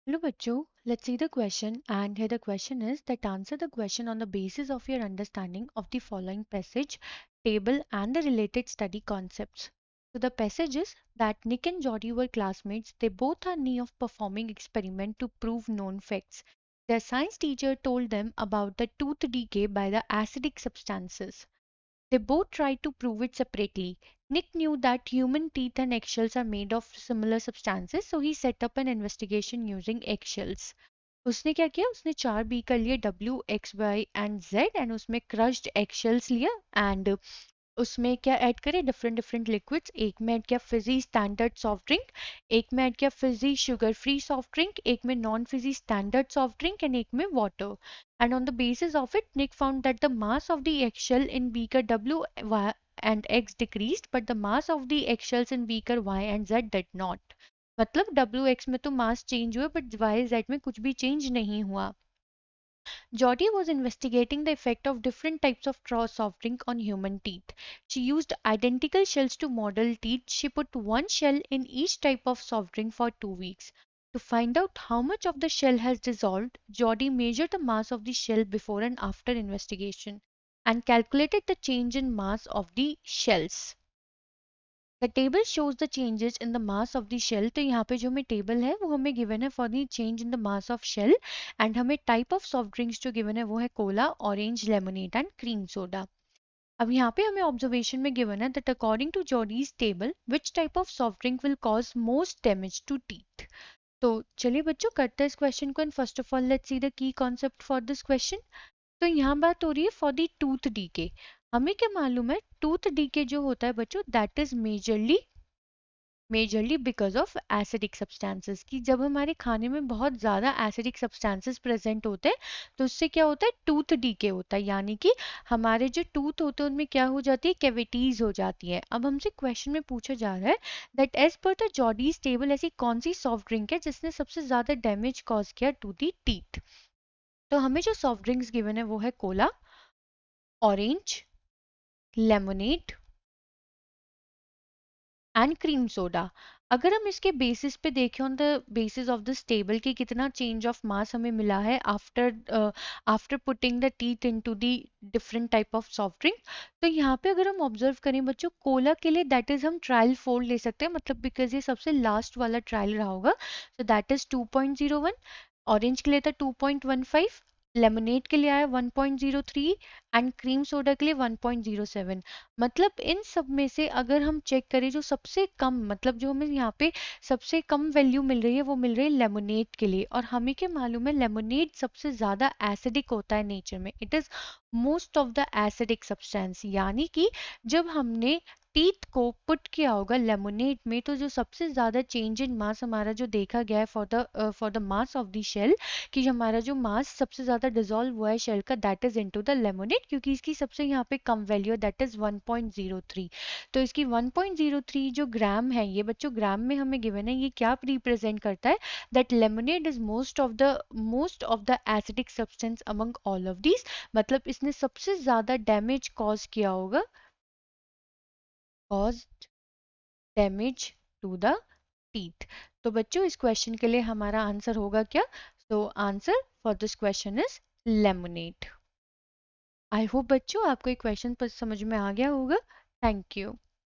Hello, Bacho. Let's see the question. And here the question is that answer the question on the basis of your understanding of the following passage, table, and the related study concepts. So the passage is that Nick and Jody were classmates. They both are near of performing experiment to prove known facts. Their science teacher told them about the tooth decay by the acidic substances. They both tried to prove it separately. Nick knew that human teeth and eggshells are made of similar substances, so he set up an investigation using eggshells. उसने क्या किया उसने चार beaker लिए W, X, Y and Z उसमें crushed eggshells लिया and उसमें क्या ऐड करे डिफरेंट डिफरेंट लिक्विड्स एक में ऐड किया फिजी स्टैंडर्ड सॉफ्ट ड्रिंक एक में ऐड किया Fiji sugar free soft drink एक में non Fiji standard soft drink and एक में water and on the basis of it Nick found that the mass of the eggshell in beaker W Y, and X decreased but the mass of the eggshells in beaker Y and Z did not मतलब WX में तो mass change हुआ but YZ में कुछ भी change नहीं हुआ. Jody was investigating the effect of different types of soft drink on human teeth. She used identical shells to model teeth. She put one shell in each type of soft drink for 2 weeks. To find out how much of the shell has dissolved, Jody measured the mass of the shell before and after investigation and calculated the change in mass of the shells. The table shows the changes in the mass of the shell. तो यहाँ पे जो हमें table है वो हमें given है for the change in the mass of shell and हमें टाइप ऑफ सॉफ्ट ड्रिंक्स जो गिवन है वो है cola orange lemonade and cream soda. अब यहाँ पे हमें ऑब्जर्वेशन में गिवन है that according to Jody's table which type of soft drink will cause most damage to teeth. तो चलिए बच्चों करते हैं इस क्वेश्चन को and first of all let's see the key concept for this question. तो यहाँ बात हो रही है फॉर द टूथ डीके. हमें क्या मालूम है टूथ डीके जो होता है बच्चों that is majorly because of acidic substances कि जब हमारे खाने में बहुत ज़्यादा एसिडिक सब्सटेंसेस प्रेजेंट होते हैं तो उससे क्या होता है टूथ डीके होता है यानी कि हमारे जो टूथ होते हैं उनमें क्या हो जाती है कैविटीज हो जाती है. अब हमसे क्वेश्चन में पूछा जा रहा है that as per the Jody's table ऐसी कौन सी सॉफ्ट ड्रिंक है जिसने सबसे ज़्यादा डैमेज कॉज किया टू दी टीथ. तो हमें जो सॉफ्ट ड्रिंक्स गिवन है वो है cola orange lemonade and cream soda. अगर हम इसके बेसिस पे देखें on the basis of this table कि कितना चेंज ऑफ मास हमें मिला है after putting the teeth into the different type of soft drink. तो यहाँ पे अगर हम ऑब्जर्व करें बच्चों कोला के लिए दैट इज हम ट्रायल 4 ले सकते हैं मतलब बिकॉज ये सबसे लास्ट वाला ट्रायल रहा होगा सो दैट इज 2.01. ऑरेंज के लिए था 2.15. लेमोनेड के लिए आया 1.03 एंड क्रीम सोडा के लिए 1.07. मतलब इन सब में से अगर हम चेक करें जो सबसे कम मतलब जो हमें यहाँ पे सबसे कम वैल्यू मिल रही है वो मिल रही है लेमोनेड के लिए. और हमें क्या मालूम है लेमोनेड सबसे ज्यादा एसिडिक होता है नेचर में. It is most of the acidic substance यानी कि जब हमने टीथ को पुट किया होगा लेमोनेड में तो जो सबसे ज्यादा चेंज इन मास हमारा जो देखा गया है for the mass of the shell कि हमारा जो मास सबसे ज्यादा डिजोल्व हुआ है शेल का that is into the lemonade क्योंकि इसकी सबसे यहाँ पे कम वैल्यू है दैट इज 1.03. तो इसकी 1.03 जो ग्राम है ये बच्चों ग्राम में हमें गिवन है ये क्या रिप्रेजेंट करता है that lemonade is most of the acidic substance among all of these. मतलब इसने सबसे ज्यादा डैमेज कॉज किया होगा caused damage to the teeth. तो बच्चों इस क्वेश्चन के लिए हमारा आंसर होगा क्या. तो answer for this question is lemonade. I hope बच्चों आपको ये क्वेश्चन पर समझ में आ गया होगा. Thank you.